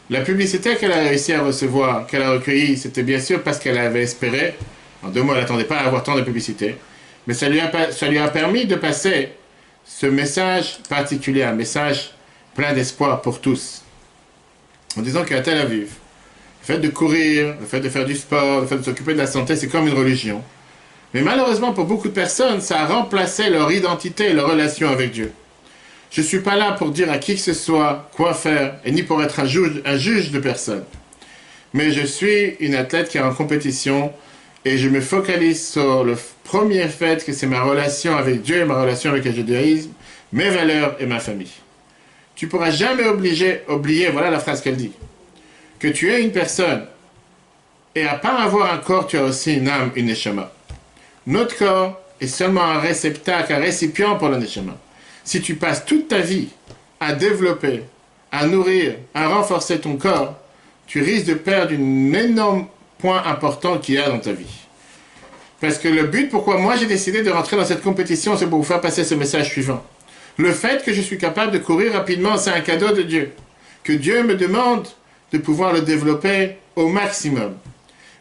La publicité qu'elle a réussi à recevoir, qu'elle a recueillie, c'était bien sûr parce qu'elle avait espéré. En 2 mois, elle n'attendait pas à avoir tant de publicité. Mais ça lui a permis de passer ce message particulier, un message plein d'espoir pour tous. En disant qu'à Tel Aviv, le fait de courir, le fait de faire du sport, le fait de s'occuper de la santé, c'est comme une religion. Mais malheureusement, pour beaucoup de personnes, ça a remplacé leur identité et leur relation avec Dieu. Je ne suis pas là pour dire à qui que ce soit quoi faire, et ni pour être un juge de personne. Mais je suis une athlète qui est en compétition, et je me focalise sur le premier fait que c'est ma relation avec Dieu, ma relation avec le judaïsme, mes valeurs et ma famille. tu pourras jamais oublier, voilà la phrase qu'elle dit, que tu es une personne, et à part avoir un corps, tu as aussi une âme, une neshama. Notre corps est seulement un réceptacle, un récipient pour le neshama. Si tu passes toute ta vie à développer, à nourrir, à renforcer ton corps, tu risques de perdre un énorme point important qu'il y a dans ta vie. Parce que le but, pourquoi moi j'ai décidé de rentrer dans cette compétition, c'est pour vous faire passer ce message suivant. Le fait que je suis capable de courir rapidement, c'est un cadeau de Dieu. Que Dieu me demande de pouvoir le développer au maximum.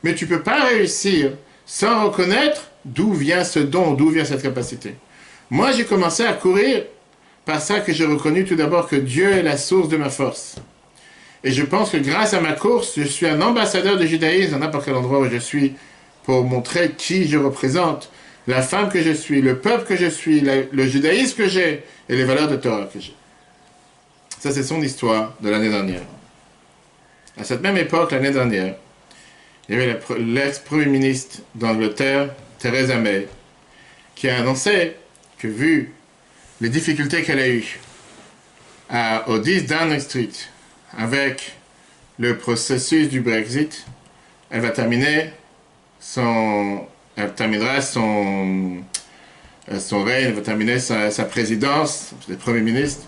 Mais tu ne peux pas réussir sans reconnaître d'où vient ce don, d'où vient cette capacité. Moi, j'ai commencé à courir par ça que j'ai reconnu tout d'abord que Dieu est la source de ma force. Et je pense que grâce à ma course, je suis un ambassadeur du judaïsme dans n'importe quel endroit où je suis pour montrer qui je représente, la femme que je suis, le peuple que je suis, le judaïsme que j'ai et les valeurs de Torah que j'ai. Ça, c'est son histoire de l'année dernière. À cette même époque, l'année dernière, il y avait l'ex-premier ministre d'Angleterre, Theresa May, qui a annoncé que vu les difficultés qu'elle a eues au 10 Downing Street avec le processus du Brexit, elle terminera son règne, elle va terminer sa présidence de Premier ministre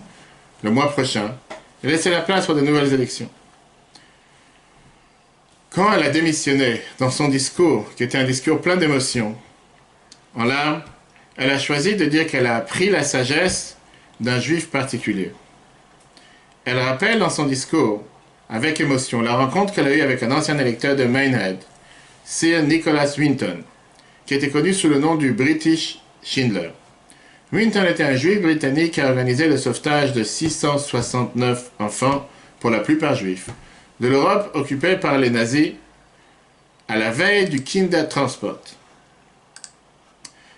le mois prochain et laisser la place pour de nouvelles élections. Quand elle a démissionné dans son discours, qui était un discours plein d'émotions, en larmes, elle a choisi de dire qu'elle a appris la sagesse d'un juif particulier. Elle rappelle dans son discours, avec émotion, la rencontre qu'elle a eue avec un ancien électeur de Minehead, Sir Nicholas Winton, qui était connu sous le nom du British Schindler. Winton était un juif britannique qui a organisé le sauvetage de 669 enfants, pour la plupart juifs, de l'Europe occupée par les nazis à la veille du Kindertransport.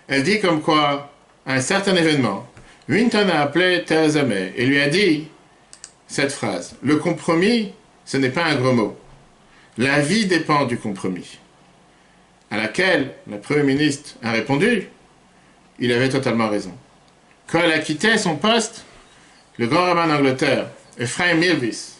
Elle dit comme quoi, à un certain événement, Winton a appelé Theresa May et lui a dit cette phrase: « Le compromis, ce n'est pas un gros mot. La vie dépend du compromis. » À laquelle le Premier ministre a répondu, il avait totalement raison. Quand elle a quitté son poste, le grand rabbin d'Angleterre, Ephraim Mirvis,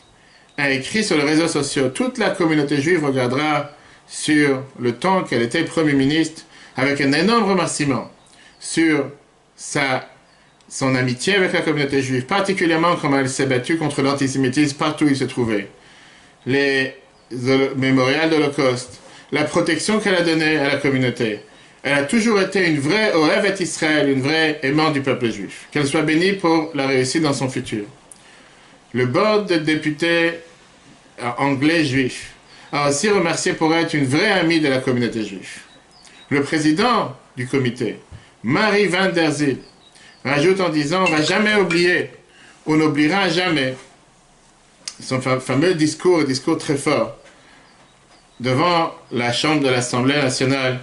a écrit sur les réseaux sociaux: toute la communauté juive regardera sur le temps qu'elle était Premier ministre avec un énorme remerciement sur son amitié avec la communauté juive, particulièrement comment elle s'est battue contre l'antisémitisme partout où il se trouvait, les mémorials de l'Holocauste, la protection qu'elle a donnée à la communauté. Elle a toujours été une vraie Ohevet Israël, une vraie aimante du peuple juif. Qu'elle soit bénie pour la réussite dans son futur. Le board de députés anglais juif a aussi remercié pour être une vraie amie de la communauté juive. Le président du comité, Marie van der Zyl, rajoute en disant: on ne va jamais oublier, on n'oubliera jamais son fameux discours très fort devant la chambre de l'Assemblée nationale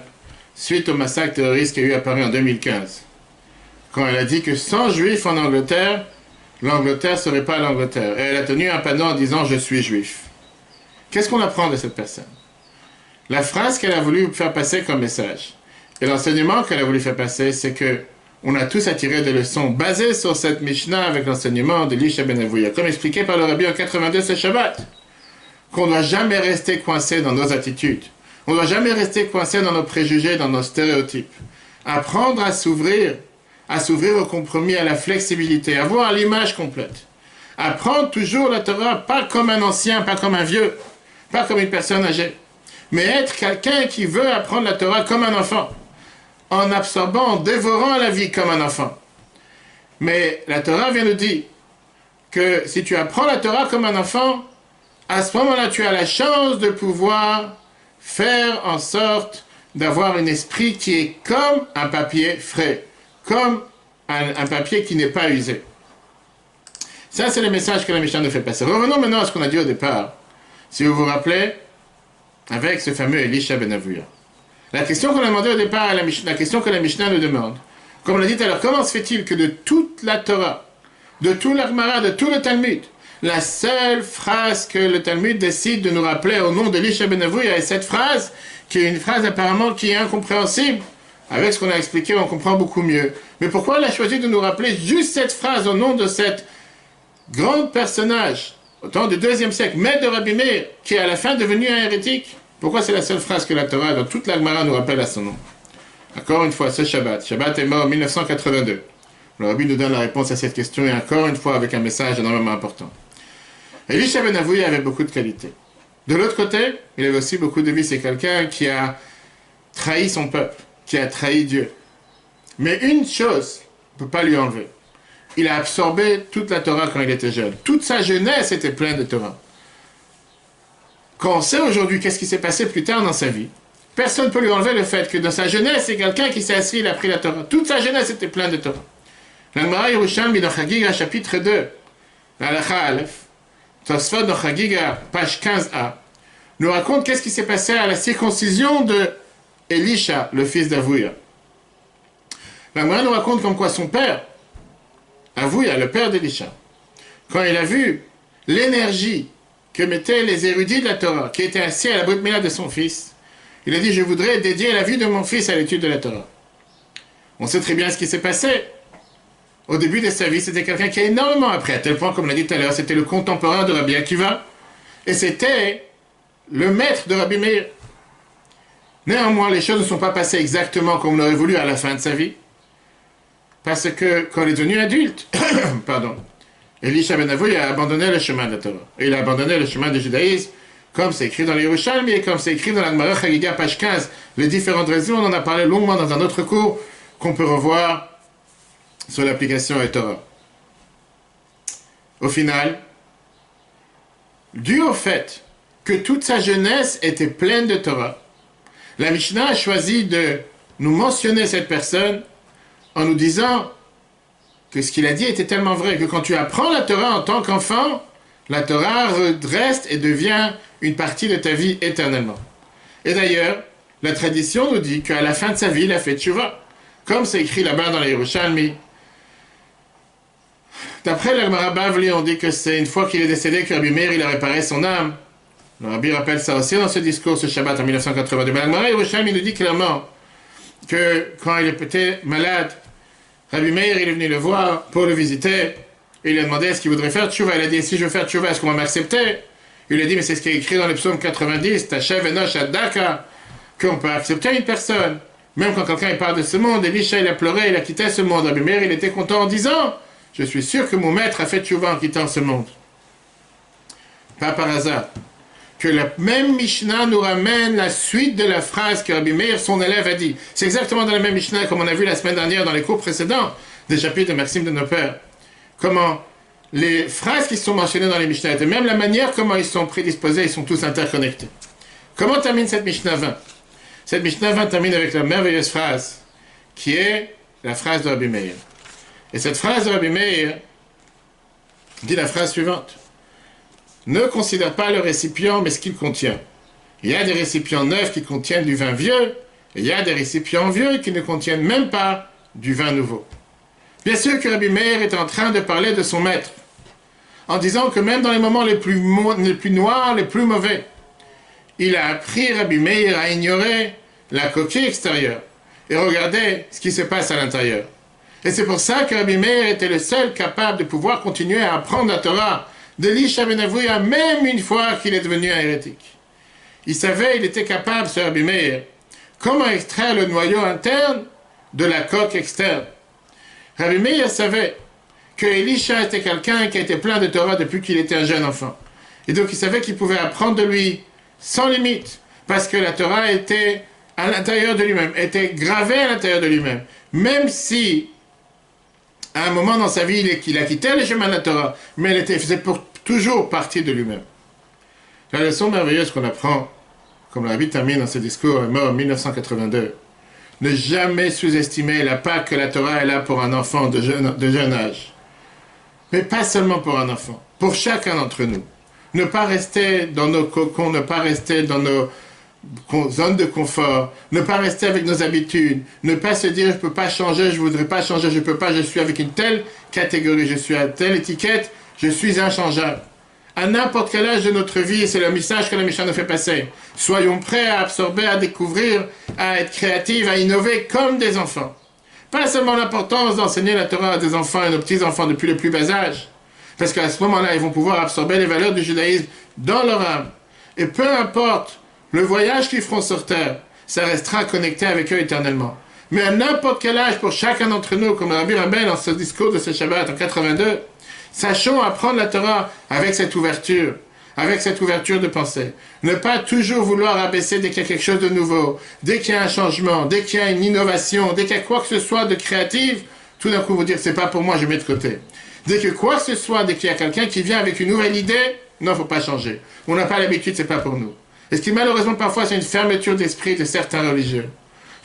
suite au massacre terroriste qui a eu à Paris en 2015, quand elle a dit que sans juifs en Angleterre, l'Angleterre ne serait pas l'Angleterre. Et elle a tenu un panneau en disant: je suis juif. Qu'est-ce qu'on apprend de cette personne? La phrase qu'elle a voulu faire passer comme message, et l'enseignement qu'elle a voulu faire passer, c'est que on a tous à tirer des leçons basées sur cette Mishnah avec l'enseignement de Elisha ben Avouya, comme expliqué par le Rabbi en 82 ce Shabbat, qu'on ne doit jamais rester coincé dans nos attitudes, on ne doit jamais rester coincé dans nos préjugés, dans nos stéréotypes. Apprendre à s'ouvrir au compromis, à la flexibilité, à voir l'image complète. Apprendre toujours la Torah, pas comme un ancien, pas comme un vieux, pas comme une personne âgée, mais être quelqu'un qui veut apprendre la Torah comme un enfant, en absorbant, en dévorant la vie comme un enfant. Mais la Torah vient nous dire que si tu apprends la Torah comme un enfant, à ce moment-là, tu as la chance de pouvoir faire en sorte d'avoir un esprit qui est comme un papier frais, comme un papier qui n'est pas usé. Ça, c'est le message que la Mishnah nous fait passer. Revenons maintenant à ce qu'on a dit au départ. Si vous vous rappelez, avec ce fameux Elisha ben Avouya. La question qu'on a demandé au départ, la question que la Mishnah nous demande, comme on l'a dit tout à l'heure, comment se fait-il que de toute la Torah, de tout l'Agmara, de tout le Talmud, la seule phrase que le Talmud décide de nous rappeler au nom d'Elisha ben Avouya est cette phrase, qui est une phrase apparemment qui est incompréhensible. Avec ce qu'on a expliqué, on comprend beaucoup mieux. Mais pourquoi elle a choisi de nous rappeler juste cette phrase au nom de cette grand personnage, au temps du 2e siècle, maître de Rabbi Meir, qui est à la fin devenu un hérétique. Pourquoi c'est la seule phrase que la Torah, dans toute la Gemara, nous rappelle à son nom? Encore une fois, ce Shabbat. Shabbat est mort en 1982. Le Rabbi nous donne la réponse à cette question, et encore une fois, avec un message énormément important. Elisha ben Avouya avait beaucoup de qualités. De l'autre côté, il avait aussi beaucoup de vices. C'est quelqu'un qui a trahi son peuple, qui a trahi Dieu. Mais une chose, on ne peut pas lui enlever. Il a absorbé toute la Torah quand il était jeune. Toute sa jeunesse était pleine de Torah. Quand on sait aujourd'hui qu'est-ce qui s'est passé plus tard dans sa vie, personne ne peut lui enlever le fait que dans sa jeunesse, c'est quelqu'un qui s'est assis, il a pris la Torah. Toute sa jeunesse était pleine de Torah. La Gemara Yerushalmi dans Chagiga, chapitre 2, la Halacha Aleph, Tosfot dans Chagiga, page 15a, nous raconte qu'est-ce qui s'est passé à la circoncision de Elisha, le fils d'Avouya. La Gemara nous raconte comme quoi son père, Avouya, le père d'Elisha, quand il a vu l'énergie que mettaient les érudits de la Torah, qui étaient assis à la Brit Mila de son fils, il a dit, je voudrais dédier la vie de mon fils à l'étude de la Torah. On sait très bien ce qui s'est passé. Au début de sa vie, c'était quelqu'un qui a énormément appris, à tel point, comme on l'a dit tout à l'heure, c'était le contemporain de Rabbi Akiva, et c'était le maître de Rabbi Meir. Néanmoins, les choses ne sont pas passées exactement comme on l'aurait voulu à la fin de sa vie, parce que quand il est devenu adulte, pardon, Elisha ben Avouya a abandonné le chemin de la Torah, et il a abandonné le chemin du judaïsme, comme c'est écrit dans les Yerushalmi, et comme c'est écrit dans la Gemara Chagiga, page 15, les différentes raisons, on en a parlé longuement dans un autre cours, qu'on peut revoir sur l'application et Torah. Au final, dû au fait que toute sa jeunesse était pleine de Torah, la Mishnah a choisi de nous mentionner cette personne en nous disant que ce qu'il a dit était tellement vrai que quand tu apprends la Torah en tant qu'enfant, la Torah reste et devient une partie de ta vie éternellement. Et d'ailleurs, la tradition nous dit qu'à la fin de sa vie, il a fait tchouva, comme c'est écrit là-bas dans les Yerushalmi. D'après le Gemara Bavli, on dit que c'est une fois qu'il est décédé que Rabbi Meir, il a réparé son âme. Le Rabbi rappelle ça aussi dans ce discours, ce Shabbat en 1982. Mais le Gemara Yerushalmi nous dit clairement que quand il était malade, Rabbi Meir, il est venu le voir pour le visiter. Et il lui a demandé est-ce qu'il voudrait faire tchouva. Il a dit si je veux faire tchouva, est-ce qu'on va m'accepter? Il lui a dit mais c'est ce qui est écrit dans le psaume 90, Tachev enosh ad-daka, qu'on peut accepter une personne. Même quand quelqu'un part de ce monde, Elisha il a pleuré, il a quitté ce monde. Rabbi Meir, il était content en disant je suis sûr que mon maître a fait tchouva en quittant ce monde. Pas par hasard. Que la même Mishnah nous ramène la suite de la phrase que Rabbi Meir, son élève, a dit. C'est exactement dans la même Mishnah comme on a vu la semaine dernière dans les cours précédents des chapitres de Maxime de nos pères. Comment les phrases qui sont mentionnées dans les Mishnah, et même la manière comment ils sont prédisposés, ils sont tous interconnectés. Comment termine cette Mishnah 20? Cette Mishnah 20 termine avec la merveilleuse phrase qui est la phrase de Rabbi Meir. Et cette phrase de Rabbi Meir dit la phrase suivante. Ne considère pas le récipient, mais ce qu'il contient. Il y a des récipients neufs qui contiennent du vin vieux, et il y a des récipients vieux qui ne contiennent même pas du vin nouveau. Bien sûr que Rabbi Meir est en train de parler de son maître, en disant que même dans les moments les plus noirs, les plus mauvais, il a appris Rabbi Meir à ignorer la coquille extérieure, et regarder ce qui se passe à l'intérieur. Et c'est pour ça que Rabbi Meir était le seul capable de pouvoir continuer à apprendre la Torah d'Elisha ben Avouya, même une fois qu'il est devenu un hérétique. Il savait, il était capable, ce Rabbi Meir, comment extraire le noyau interne de la coque externe. Rabbi Meir savait que Elisha était quelqu'un qui était plein de Torah depuis qu'il était un jeune enfant. Et donc il savait qu'il pouvait apprendre de lui sans limite, parce que la Torah était à l'intérieur de lui-même, était gravée à l'intérieur de lui-même. Même si à un moment dans sa vie, il a quitté le chemin de la Torah, mais elle faisait toujours partie de lui-même. La leçon merveilleuse qu'on apprend, comme le Rabbi termine dans ce discours, est mort en 1982, ne jamais sous-estimer la part que la Torah est là pour un enfant de jeune âge. Mais pas seulement pour un enfant, pour chacun d'entre nous. Ne pas rester dans nos cocons, ne pas rester dans nos zone de confort, ne pas rester avec nos habitudes, ne pas se dire je ne peux pas changer, je ne voudrais pas changer, je ne peux pas, je suis avec une telle catégorie, je suis à telle étiquette, je suis inchangeable. À n'importe quel âge de notre vie, c'est le message que la Mishnah nous fait passer. Soyons prêts à absorber, à découvrir, à être créatifs, à innover comme des enfants. Pas seulement l'importance d'enseigner la Torah à des enfants et nos petits-enfants depuis le plus bas âge, Parce qu'à ce moment-là, ils vont pouvoir absorber les valeurs du judaïsme dans leur âme. Et peu importe le voyage qu'ils feront sur terre, ça restera connecté avec eux éternellement. Mais à n'importe quel âge, pour chacun d'entre nous, comme Rabbi Rabbein dans ce discours de ce Shabbat en 82, sachons apprendre la Torah avec cette ouverture de pensée. Ne pas toujours vouloir abaisser dès qu'il y a quelque chose de nouveau, dès qu'il y a un changement, dès qu'il y a une innovation, dès qu'il y a quoi que ce soit de créatif, tout d'un coup vous dire c'est pas pour moi, je mets de côté. Dès que quoi que ce soit, dès qu'il y a quelqu'un qui vient avec une nouvelle idée, non, faut pas changer. On n'a pas l'habitude, c'est pas pour nous. Et ce qui malheureusement parfois c'est une fermeture d'esprit de certains religieux.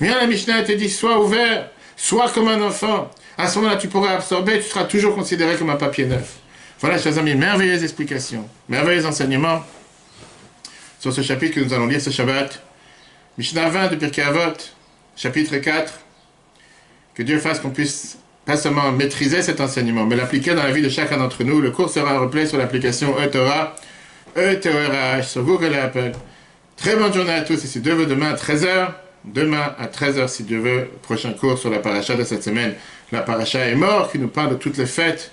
Viens la Mishnah et te dit sois ouvert, sois comme un enfant. À ce moment-là tu pourras absorber, tu seras toujours considéré comme un papier neuf. Voilà, chers amis, merveilleuse explication, merveilleux enseignement sur ce chapitre que nous allons lire ce Shabbat. Mishnah 20 de Pirkei Avot, chapitre 4. Que Dieu fasse qu'on puisse pas seulement maîtriser cet enseignement, mais l'appliquer dans la vie de chacun d'entre nous. Le cours sera replay sur l'application eTorah, E-T-O-R-A-H, sur Google et Apple. Très bonne journée à tous, et si Dieu veut, demain à 13h. Demain à 13h, si Dieu veut, prochain cours sur la paracha de cette semaine. La paracha est mort, qui nous parle de toutes les fêtes.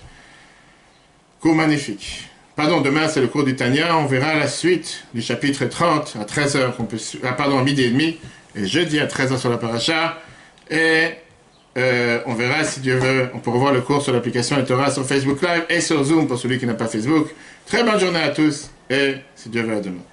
Cours magnifique. Pardon, demain c'est le cours du Tanya. On verra la suite du chapitre 30 à 13h, à midi et demi. Et jeudi à 13h sur la paracha. Et on verra si Dieu veut. On pourra voir le cours sur l'application eTorah sur Facebook Live et sur Zoom pour celui qui n'a pas Facebook. Très bonne journée à tous. Et si Dieu veut, à demain.